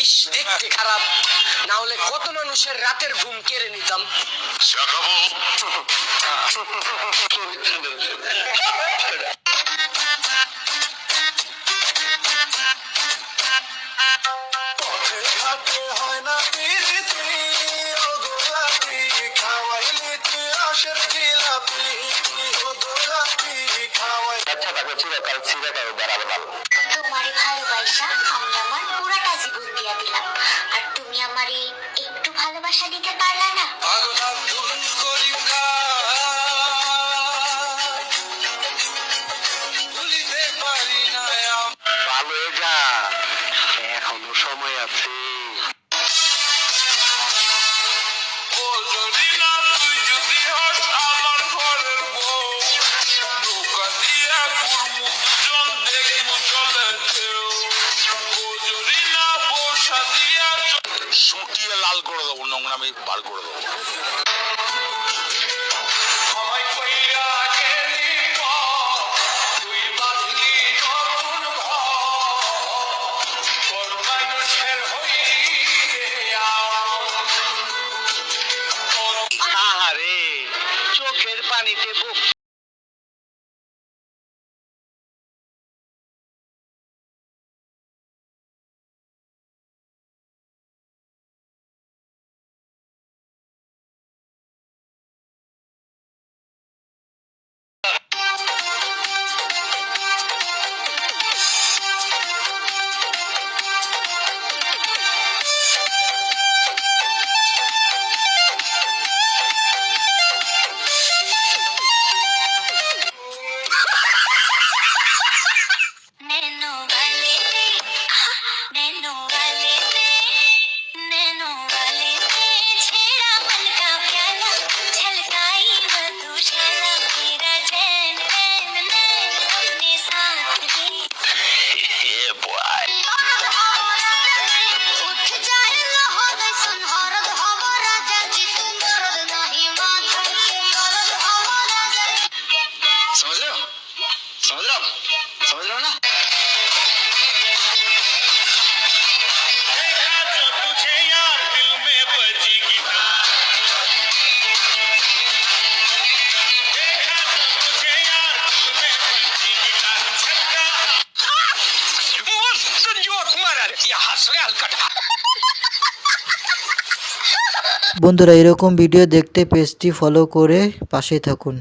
Police, দেখতে খারাপ, না হলে কত মানুষের রাতের ঘুম কেড়ে নিতাম। তোমারে ভালোবাসা আমি আমার পুরাটা জীবন দিয়া দিলাম, আর তুমি আমারে একটু ভালোবাসা দিতে পারলা না। ভালো যা, এখনো সময় আছে। শুকিয়ে লাল করে দেবো, নোংরামি বার করে দেবো। আহারে, চোখের পানিতে বুক समझ रहे हो ना? বন্ধুরা এরকম ভিডিও দেখতে পেজটি ফলো করে পাশে থাকুন।